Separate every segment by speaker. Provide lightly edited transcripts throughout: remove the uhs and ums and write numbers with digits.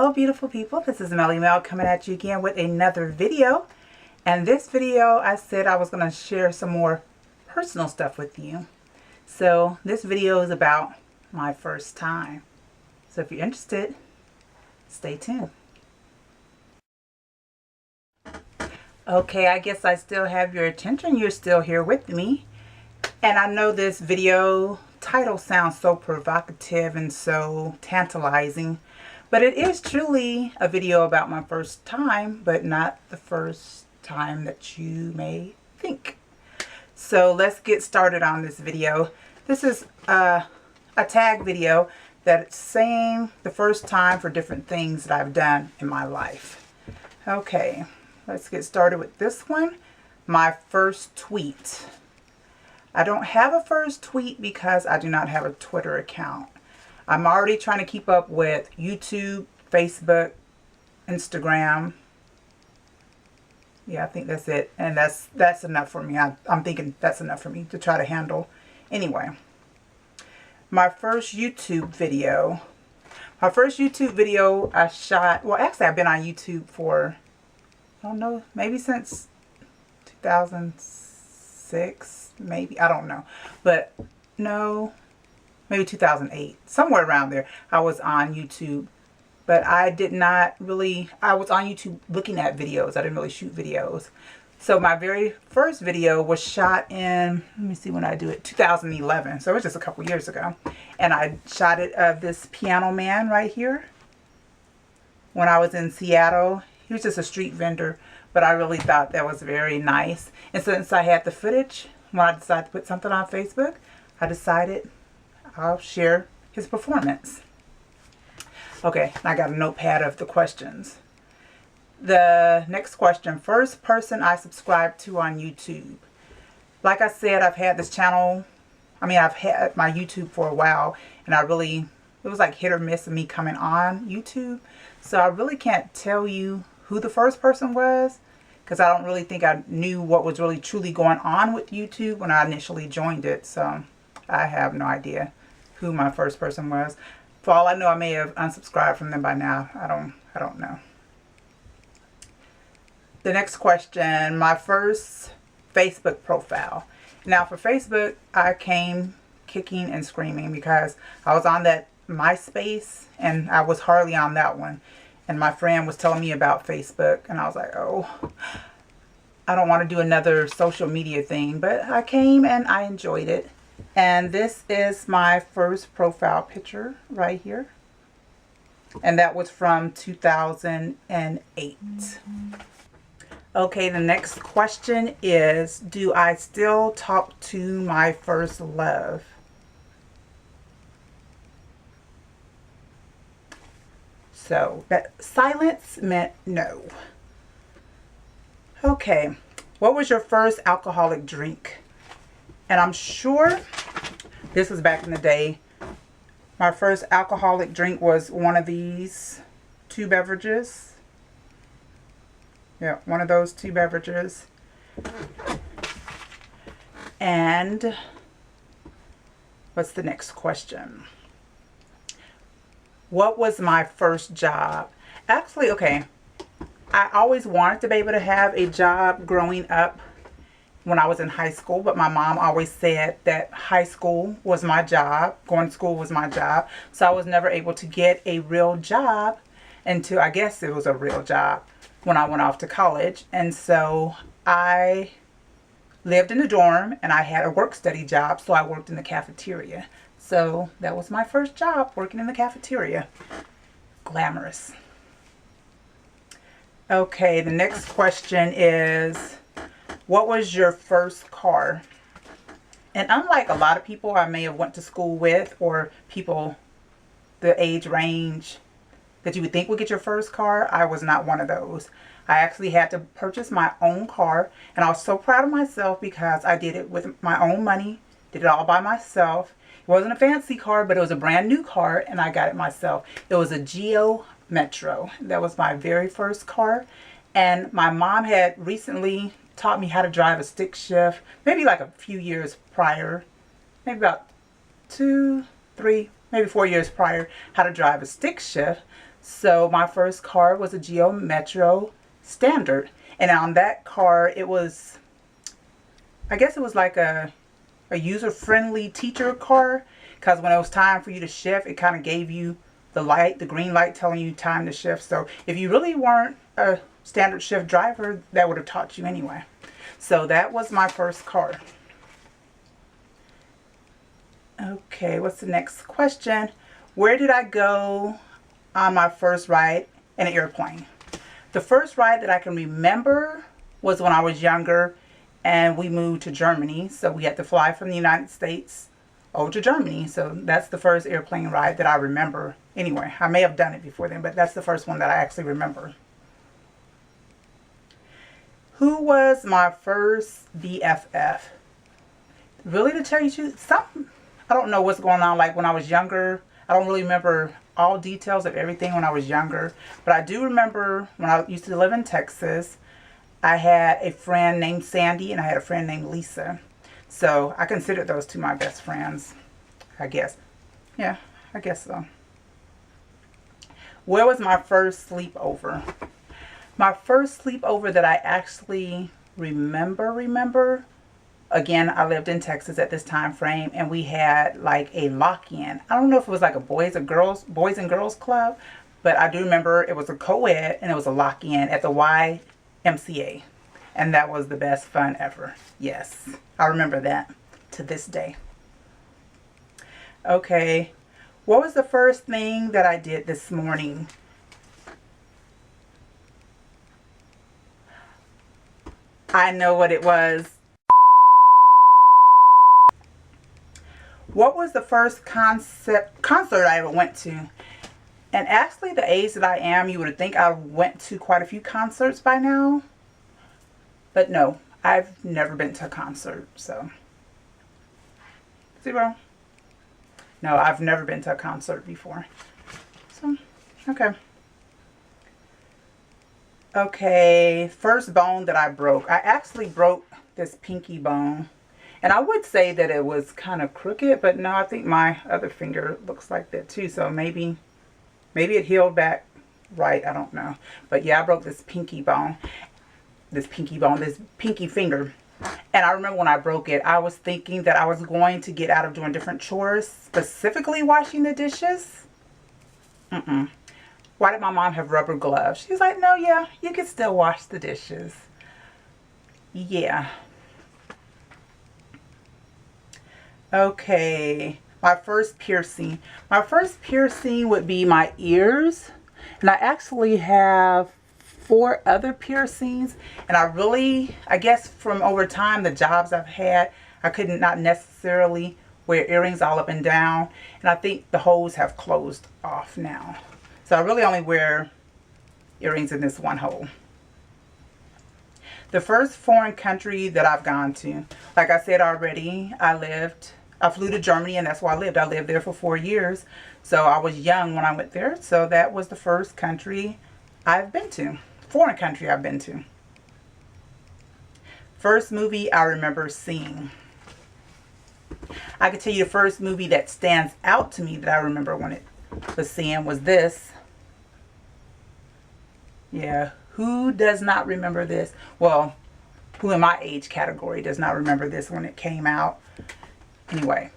Speaker 1: Hello beautiful people, this is Melly Mel coming at you again with another video. And this video I said I was going to share some more personal stuff with you. So this video is about my first time. So if you're interested, stay tuned. Okay, I guess I still have your attention. You're still here with me. And I know this video title sounds so provocative and so tantalizing. But it is truly a video about my first time, but not the first time that you may think. So let's get started on this video. This is a tag video that's saying the first time for different things that I've done in my life. Okay, let's get started with this one. My first tweet. I don't have a first tweet because I do not have a Twitter account. I'm already trying to keep up with YouTube, Facebook, Instagram. Yeah, I think that's it. And that's enough for me. I'm thinking that's enough for me to try to handle. Anyway, my first YouTube video. My first YouTube video I shot, well actually I've been on YouTube for, I don't know, maybe since 2006, maybe, I don't know. But no, maybe 2008, somewhere around there, I was on YouTube. But I did not really, I was on YouTube looking at videos. I didn't really shoot videos. So my very first video was shot in, let me see when I do it, 2011. So it was just a couple years ago. And I shot it of this piano man right here. When I was in Seattle, he was just a street vendor. But I really thought that was very nice. And since I had the footage, when I decided to put something on Facebook, I decided I'll share his performance. Okay, I got a notepad of the questions. The next question, first person I subscribed to on YouTube. Like I said, I've had this channel, I've had my YouTube for a while, and it was like hit or miss of me coming on YouTube. So I really can't tell you who the first person was, because I don't really think I knew what was really truly going on with YouTube when I initially joined it. So I have no idea who my first person was. For all I know, I may have unsubscribed from them by now. I don't know. The next question, my first Facebook profile. Now for Facebook, I came kicking and screaming because I was on that MySpace and I was hardly on that one. And my friend was telling me about Facebook and I was like, oh, I don't want to do another social media thing. But I came and I enjoyed it. And this is my first profile picture right here. And that was from 2008. Okay, the next question is, do I still talk to my first love? So that silence meant no. Okay, what was your first alcoholic drink? And I'm sure this was back in the day. My first alcoholic drink was one of these two beverages. Yeah, one of those two beverages. And what's the next question? What was my first job? Actually, okay, I always wanted to be able to have a job growing up when I was in high school, but my mom always said that high school was my job, going to school was my job. So I was never able to get a real job until, I guess it was a real job, when I went off to college. And so I lived in a dorm and I had a work study job, so I worked in the cafeteria. So that was my first job, working in the cafeteria. Glamorous. Okay, the next question is, what was your first car? And unlike a lot of people I may have went to school with, or people the age range that you would think would get your first car, I was not one of those. I actually had to purchase my own car, and I was so proud of myself because I did it with my own money, did it all by myself. It wasn't a fancy car, but it was a brand new car, and I got it myself. It was a Geo Metro. That was my very first car, and my mom had recently taught me how to drive a stick shift, maybe like a few years prior, maybe about 2, 3, maybe 4 years prior, how to drive a stick shift. So my first car was a Geo Metro Standard. And on that car, it was, I guess it was like a user-friendly teacher car. Because when it was time for you to shift, it kind of gave you the light, the green light telling you time to shift. So if you really weren't a standard shift driver, that would have taught you anyway. So that was my first car. Okay, what's the next question? Where did I go on my first ride in an airplane? The first ride that I can remember was when I was younger and we moved to Germany. So we had to fly from the United States over to Germany. So that's the first airplane ride that I remember. Anyway, I may have done it before then, but that's the first one that I actually remember. Who was my first BFF? Really, to tell you the truth, I don't know what's going on. Like when I was younger, I don't really remember all details of everything when I was younger. But I do remember when I used to live in Texas, I had a friend named Sandy and I had a friend named Lisa. So I considered those two my best friends, I guess. Yeah, I guess so. Where was my first sleepover? My first sleepover that I actually remember, again, I lived in Texas at this time frame, and we had like a lock-in. I don't know if it was like a boys and girls club, but I do remember it was a co-ed and it was a lock-in at the YMCA. And that was the best fun ever. Yes, I remember that to this day. Okay, what was the first thing that I did this morning? I know what it was. What was the first concert I ever went to? And actually, the age that I am, you would think I went to quite a few concerts by now. But no, I've never been to a concert, so 0. No, I've never been to a concert before. So, okay. Okay, first bone that I broke. I actually broke this pinky bone. And I would say that it was kind of crooked, but no, I think my other finger looks like that too. So maybe it healed back right. I don't know. But yeah, I broke this pinky bone. This pinky finger. And I remember when I broke it, I was thinking that I was going to get out of doing different chores, specifically washing the dishes. Why did my mom have rubber gloves? She's like, no, yeah, you can still wash the dishes. Yeah. Okay, my first piercing. My first piercing would be my ears. And I actually have 4 other piercings. And I guess from over time, the jobs I've had, I couldn't not necessarily wear earrings all up and down. And I think the holes have closed off now. So I really only wear earrings in this one hole. The first foreign country that I've gone to, like I said already, I flew to Germany, and that's where I lived. I lived there for 4 years. So I was young when I went there. So that was the first country I've been to. Foreign country I've been to. First movie I remember seeing. I could tell you the first movie that stands out to me that I remember when it was seeing was this. Yeah, who does not remember this? Well, who in my age category does not remember this when it came out? Anyway,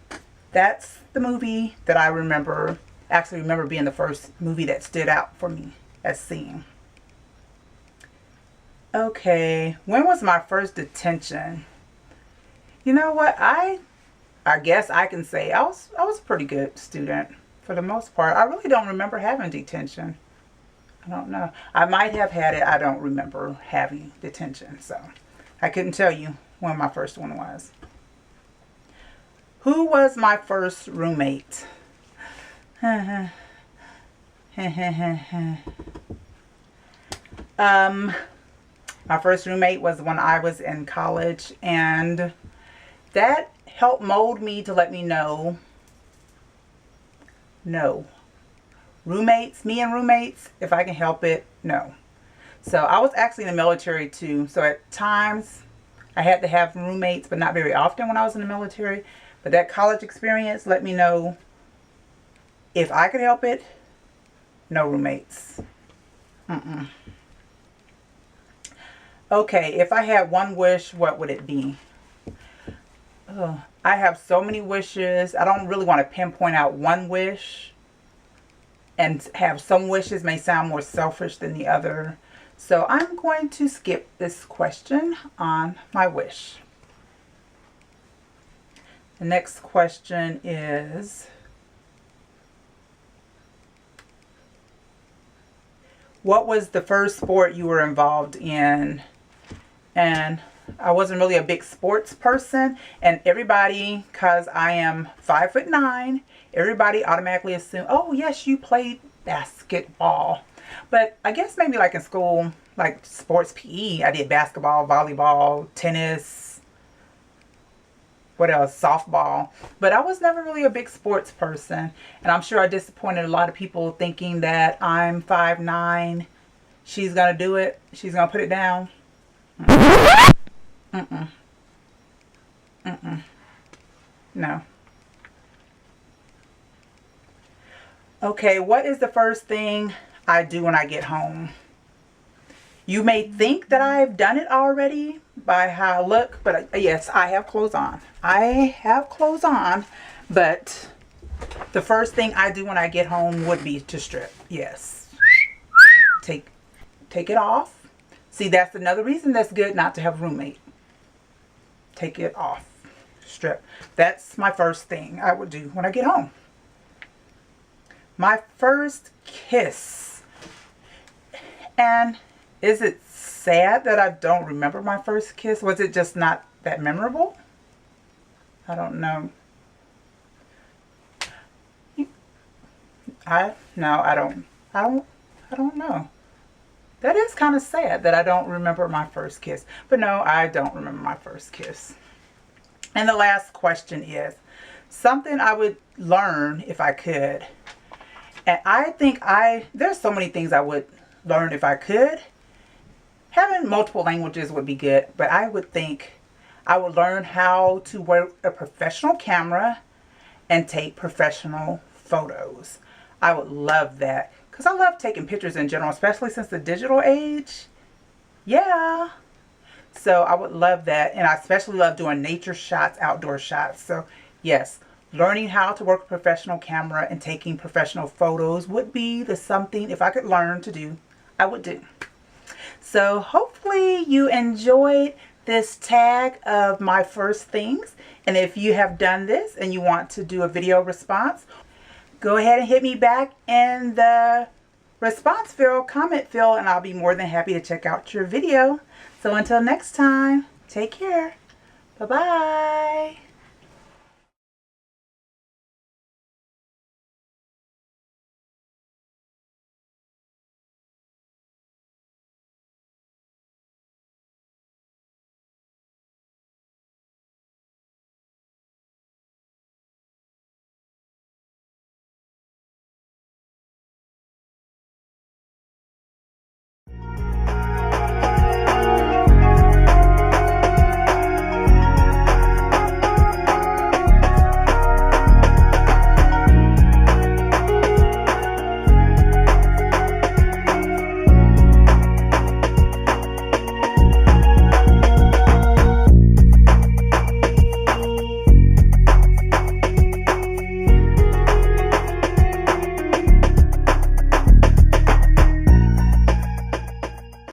Speaker 1: that's the movie that I remember. Actually remember being the first movie that stood out for me as seeing. Okay, when was my first detention? You know what? I guess I can say I was a pretty good student for the most part. I really don't remember having detention. I don't know. I might have had it. I don't remember having detention. So I couldn't tell you when my first one was. Who was my first roommate? My first roommate was when I was in college, and that helped mold me to let me know, no. Roommates, me and roommates, if I can help it, no. So I was actually in the military too. So at times I had to have roommates, but not very often when I was in the military. But that college experience let me know if I could help it, No roommates. Okay, if I had one wish, what would it be? Oh, I have so many wishes. I don't really want to pinpoint out one wish. And have some wishes may sound more selfish than the other. So I'm going to skip this question on my wish. The next question is, what was the first sport you were involved in? And I wasn't really a big sports person, and everybody, because I am 5'9", everybody automatically assumed, oh yes, you played basketball. But I guess maybe like in school, like sports PE, I did basketball, volleyball, tennis, what else, softball. But I was never really a big sports person, and I'm sure I disappointed a lot of people thinking that I'm 5'9", she's gonna do it, she's gonna put it down. No. Okay, what is the first thing I do when I get home? You may think that I've done it already by how I look, but yes, I have clothes on. I have clothes on, but the first thing I do when I get home would be to strip. Yes. Take it off. See, that's another reason that's good not to have a roommate. Take it off. Strip. That's my first thing I would do when I get home. My first kiss. And is it sad that I don't remember my first kiss? Was it just not that memorable? I don't know. I don't know. That is kind of sad that I don't remember my first kiss. But no, I don't remember my first kiss. And the last question is something I would learn if I could. And I think there's so many things I would learn if I could. Having multiple languages would be good, but I would think I would learn how to work a professional camera and take professional photos. I would love that because I love taking pictures in general, especially since the digital age. Yeah. So I would love that, and I especially love doing nature shots, outdoor shots. So yes, learning how to work a professional camera and taking professional photos would be the something, if I could learn to do, I would do. So hopefully you enjoyed this tag of my first things. And if you have done this and you want to do a video response, go ahead and hit me back in the response field, comment field, and I'll be more than happy to check out your video. So until next time, take care. Bye-bye.